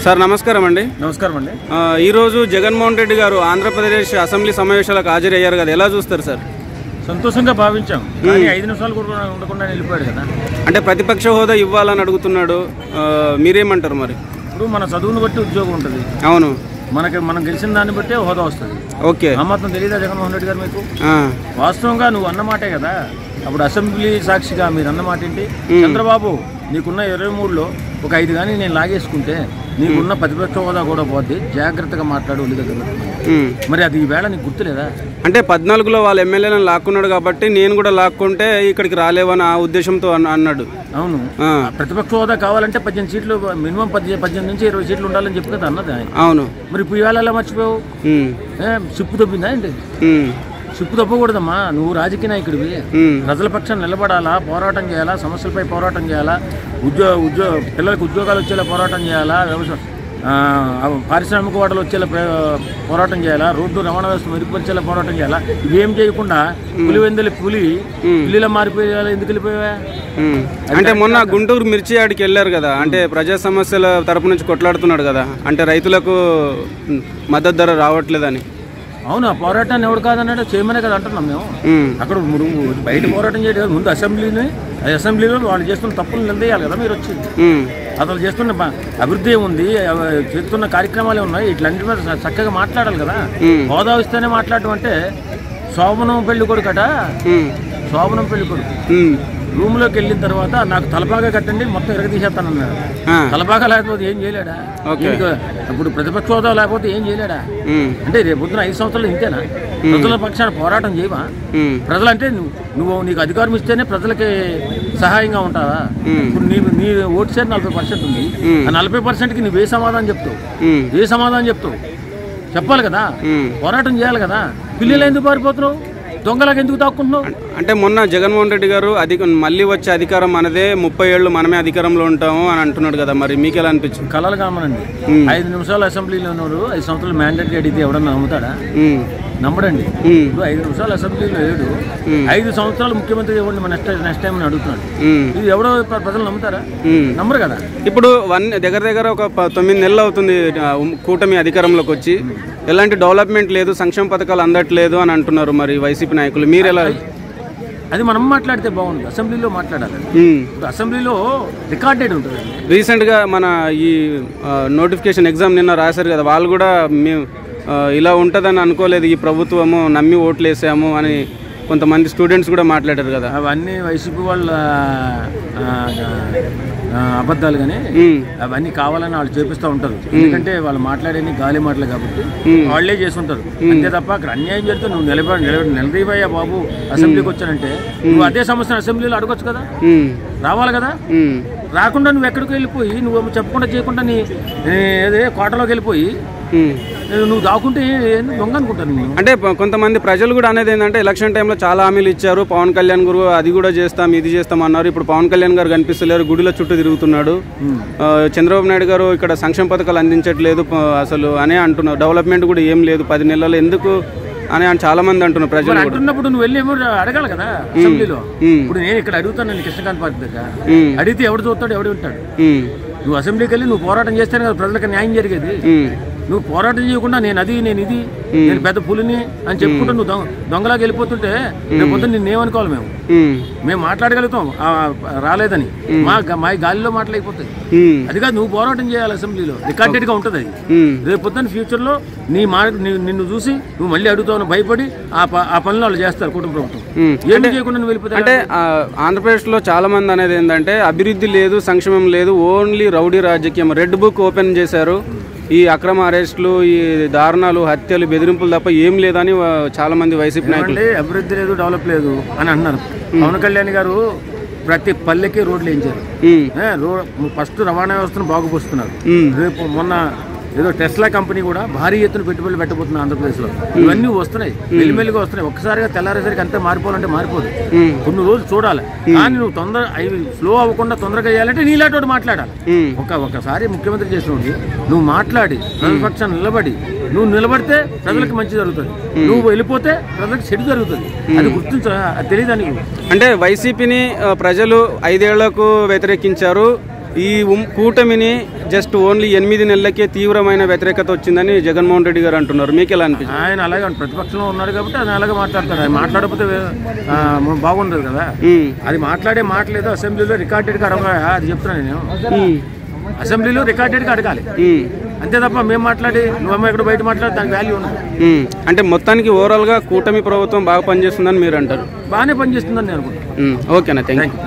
Sir నమస్కారం అండి. నమస్కారం అండి. ఈరోజు జగన్మోహన్ రెడ్డి గారు ఆంధ్రప్రదేశ్ అసెంబ్లీ సమావేశాలకు హాజరయ్యారు కదా, ఎలా చూస్తారు సార్? సంతోషంగా భావించాం, కానీ 5 నిమిషాలు కూడా ఉండకుండా వెళ్ళిపోయాడు కదా. అంటే ప్రతిపక్ష హోదా ఇవ్వాలని అడుగుతున్నాడు, మీరేమంటారు మరి? ఇప్పుడు మన చదువును బట్టి ఉద్యోగం ఉంటుంది. అవును, మనం గెలిచిన దాన్ని బట్టే హోదా వస్తుంది. ఓకే, ఆ మాత్రం తెలియదా జగన్మోహన్ రెడ్డి గారు మీకు? వాస్తవంగా నువ్వు అన్నమాటే కదా. అప్పుడు అసెంబ్లీ సాక్షిగా మీరు అన్నమాట ఏంటి? చంద్రబాబు నీకున్న 23లో ఒక 5 కానీ నేను లాగేసుకుంటే నీకున్న ప్రతిపక్ష హోదా కూడా పోద్ది, జాగ్రత్తగా మాట్లాడు ఒళ్ళు దగ్గర. మరి అది ఈవేళ నీకు గుర్తులేదా? అంటే 14లో వాళ్ళ ఎమ్మెల్యేలను లాక్కున్నాడు కాబట్టి నేను కూడా లాక్కుంటే ఇక్కడికి రాలేవని ఆ ఉద్దేశంతో అన్నాడు. అవును, ప్రతిపక్ష హోదా కావాలంటే 18 సీట్లు, మినిమం 18 నుంచి 20 సీట్లు ఉండాలని చెప్పి కదా అన్నది ఆయన. అవును, మరి ఇప్పుడు ఈవేళ ఎలా మర్చిపోయావు? సిప్పు తప్పిందా ఏంటి? సిప్పు తప్పకూడదమ్మా. నువ్వు రాజకీయ నాయకుడివి, ప్రజల పక్షాన్ని నిలబడాలా, పోరాటం చేయాలా, సమస్యలపై పోరాటం చేయాలా, పిల్లలకు ఉద్యోగాలు వచ్చేలా పోరాటం చేయాలా, పారిశ్రామిక వాటలు వచ్చేలా పోరాటం చేయాలా, రోడ్డు రవాణా వ్యవస్థ మెరుగుపరిచేలా పోరాటం చేయాలా. ఇవేం చేయకుండా పులిలా మారిపోయేలా ఎందుకు వెళ్ళిపోయావా? అంటే మొన్న గుంటూరు మిర్చి ఆడికి వెళ్ళారు కదా, అంటే ప్రజా సమస్యల తరపు నుంచి కొట్లాడుతున్నాడు కదా, అంటే రైతులకు మద్దతు ధర రావట్లేదని. అవును, ఆ పోరాటాన్ని ఎవడు కాదన్నాడు, చేయమనే కదా అంటున్నాం మేము. అక్కడ బయట పోరాటం చేయడం ముందు అసెంబ్లీలో వాళ్ళు చేస్తున్న తప్పులు నిలదీయాలి కదా. మీరు వచ్చి అసలు చేస్తున్న అభివృద్ధి ఉంది, చేస్తున్న కార్యక్రమాలు ఉన్నాయి, ఇట్లాంటి మీద చక్కగా మాట్లాడాలి కదా. హోదా ఇస్తేనే మాట్లాడటం అంటే శోభనం పెళ్లి కొడుకట, శోభనం పెళ్లి కొడుకు రూమ్లోకి వెళ్ళిన తర్వాత నాకు తలపాగా కట్టండి మొత్తం ఎరగదీసేస్తానన్నాడు. తలపాగా లేకపోతే ఏం చేయలేడా? ఇప్పుడు ప్రతిపక్ష హోదా లేకపోతే ఏం చేయలేడా? అంటే రేపు పొద్దున 5 సంవత్సరాలు ఇంతేనా? ప్రజల పక్షాన పోరాటం చేయవా? ప్రజలంటే నీకు అధికారం ఇస్తేనే ప్రజలకి సహాయంగా ఉంటావా? ఇప్పుడు నీ ఓటు షేర్ 40% ఉంది. ఆ 40%కి నువ్వు ఏ సమాధానం చెప్తావు? చెప్పాలి కదా, పోరాటం చేయాలి కదా. పిల్లలు ఎందుకు పారిపోతున్నావు? దొంగలకు ఎందుకు తాక్కుంటున్నావు? అంటే మొన్న జగన్మోహన్ రెడ్డి గారు మళ్ళీ వచ్చే అధికారం మనదే, 30 ఏళ్ళు మనమే అధికారంలో ఉంటాము అని అంటున్నాడు కదా, మరి మీకు ఎలా అనిపించింది? కలలు కామనండి. 5 నిమిషాలు అసెంబ్లీలో ఉన్నాడు, 5 సంవత్సరాలు మ్యాండేటరీ అడిగితే ఎవడన్నా నమ్ముతాడా? నమ్మడండి. ఇప్పుడు 5 నిమిషాలు అసెంబ్లీలో లేడు, 5 సంవత్సరాలు ముఖ్యమంత్రి ఇవ్వండి నెక్స్ట్ టైం అని అడుగుతున్నాడు. ఇది ఎవడో ప్రజలు నమ్ముతారా? నమ్మరు కదా. ఇప్పుడు దగ్గర ఒక 9 నెలలు అవుతుంది కూటమి అధికారంలోకి వచ్చి, ఎలాంటి డెవలప్మెంట్ లేదు, సంక్షేమ పథకాలు అందట్లేదు అని అంటున్నారు మరి వైసీపీ నాయకులు. మీరు ఎలా? అది మనం మాట్లాడితే బాగుంది, అసెంబ్లీలో మాట్లాడాలి. అసెంబ్లీలో రికార్డెడ్ ఉంటుంది. రీసెంట్గా మన ఈ నోటిఫికేషన్ ఎగ్జామ్ నిన్న రాశారు కదా, వాళ్ళు కూడా మేము ఇలా ఉంటుందని అనుకోలేదు, ఈ ప్రభుత్వము నమ్మి ఓట్లు వేసాము అని కొంతమంది స్టూడెంట్స్ కూడా మాట్లాడారు కదా. అవన్నీ వైసీపీ వాళ్ళ అబద్ధాలు, కానీ అవన్నీ కావాలని వాళ్ళు చేపిస్తూ ఉంటారు. ఎందుకంటే వాళ్ళు మాట్లాడేది గాలి మాటలు కాబట్టి వాళ్లే చేస్తుంటారు. అంతే తప్ప అక్కడ అన్యాయం చేస్తే నువ్వు నిలదీవయ్యా బాబు అసెంబ్లీకి వచ్చానంటే నువ్వు అదే సమస్యను అసెంబ్లీలో అడగొచ్చు కదా, రావాలి కదా. రాకుండా నువ్వు ఎక్కడికి వెళ్ళిపోయి నువ్వు చెప్పకుండా చేయకుండా నీ కోటలోకి వెళ్ళిపోయి నువ్వు దాక్కుంటే దొంగ అనుకుంటాను. అంటే కొంతమంది ప్రజలు కూడా అనేది ఏంటంటే ఎలక్షన్ టైంలో చాలా హామీలు ఇచ్చారు, పవన్ కళ్యాణ్ గారు అది కూడా చేస్తాం ఇది చేస్తాం అన్నారు. ఇప్పుడు పవన్ కళ్యాణ్ గారు కనిపిస్తలేరు, గుడిలో చుట్టూ తిరుగుతున్నాడు. చంద్రబాబు నాయుడు గారు ఇక్కడ సంక్షేమ పథకాలు అందించట్లేదు అసలు అనే అంటున్నారు. డెవలప్మెంట్ కూడా ఏం లేదు 10 నెలల్లో ఎందుకు అని చాలా మంది అంటున్నారు ప్రజలు. అంటున్నప్పుడు నువ్వు వెళ్ళి ఏమో అడగాలి కదా అసెంబ్లీలో. ఇప్పుడు నేను ఇక్కడ అడుగుతాను కృష్ణకాంత్ పార్టీ దగ్గర, అడిగితే ఎవడు చూస్తాడు ఎవడు వింటాడు? నువ్వు అసెంబ్లీకి వెళ్ళి నువ్వు పోరాటం చేస్తేనే కదా ప్రజలకు న్యాయం జరిగేది. నువ్వు పోరాటం చేయకుండా నేను ఇది పెద్ద పులిని అని చెప్పుకుంటూ నువ్వు దొంగలాగా వెళ్ళిపోతుంటే రేపు పొద్దున్న నిన్నేమనుకోవాలి? మేము మాట్లాడగలుగుతాం రాలేదని, మా గాలిలో మాట్లాడిపోతాయి. అది కాదు, నువ్వు పోరాటం చేయాలి అసెంబ్లీలో, రికార్డెడ్ గా ఉంటుంది అది. రేపు పొద్దున్న ఫ్యూచర్ లో నిన్ను చూసి నువ్వు మళ్ళీ అడుగుతావు భయపడి ఆ పనులు వాళ్ళు చేస్తారు కుటుంబ ప్రభుత్వం. ఏమి చేయకుండా నువ్వు వెళ్ళిపోతావు. అంటే ఆంధ్రప్రదేశ్ లో చాలా మంది అనేది ఏంటంటే అభివృద్ధి లేదు, సంక్షేమం లేదు, ఓన్లీ రౌడీ రాజకీయం. రెడ్ బుక్ ఓపెన్ చేశారు, ఈ అక్రమ అరెస్టులు, ఈ దారుణాలు, హత్యలు, బెదిరింపులు తప్ప ఏం లేదని చాలా మంది వైసీపీ నాయకులు. అభివృద్ధి లేదు, డెవలప్ లేదు అని అంటున్నారు. పవన్ కళ్యాణ్ గారు ప్రతి పల్లెకి రోడ్లు వేయించారు. ఫస్ట్ రవాణా వ్యవస్థను బాగుపరుస్తున్నారు. రేపు మొన్న ఏదో టెస్లా కంపెనీ కూడా భారీ ఎత్తున పెట్టుబడులు పెట్టబోతుంది ఆంధ్రప్రదేశ్లో. ఇవన్నీ వస్తున్నాయి, మెల్లిమెల్లిగా వస్తున్నాయి. ఒక్కసారిగా తెల్లారేసరికి అంతే మారిపోవాలంటే మారిపోదు, కొన్ని రోజులు చూడాలి. కానీ నువ్వు అవి స్లో అవ్వకుండా తొందరగా చేయాలంటే నీలాంటి మాట్లాడాలి. ఒకసారి ముఖ్యమంత్రి చేసినోడి నువ్వు మాట్లాడి ప్రతిపక్షాన్ని నువ్వు నిలబడితే ప్రజలకు మంచి జరుగుతుంది, నువ్వు వెళ్ళిపోతే ప్రజలకు చెడు జరుగుతుంది. అది గుర్తించ తెలియదా నీకు? అంటే వైసీపీని ప్రజలు 5 ఏళ్లకు వ్యతిరేకించారు, ఈ కూటమిని జస్ట్ ఓన్లీ 8 నెలలకే తీవ్రమైన వ్యతిరేకత వచ్చిందని జగన్మోహన్ రెడ్డి గారు అంటున్నారు. మీకు ఎలా అనిపిస్తుంది? ఆయన అలాగే ప్రతిపక్షంలో ఉన్నాడు కాబట్టి ఆయన అలాగే మాట్లాడతాడు. ఆయన మాట్లాడకపోతే బాగుండదు కదా. అది మాట్లాడే మాటలేదు అసెంబ్లీలో రికార్డెడ్గా అడగా, అది చెప్తున్నాను నేను. అసెంబ్లీలో రికార్డెడ్గా అడగాలి అంతే తప్ప మేము మాట్లాడి నువ్వు ఇక్కడ బయట మాట్లాడి దానికి వాల్యూ ఉండదు. అంటే మొత్తానికి ఓవరాల్గా కూటమి ప్రభుత్వం బాగా పనిచేస్తుందని మీరు అంటారు? బాగానే పనిచేస్తుందని నేను అనుకుంటున్నాను. ఓకేనా, థ్యాంక్ యూ.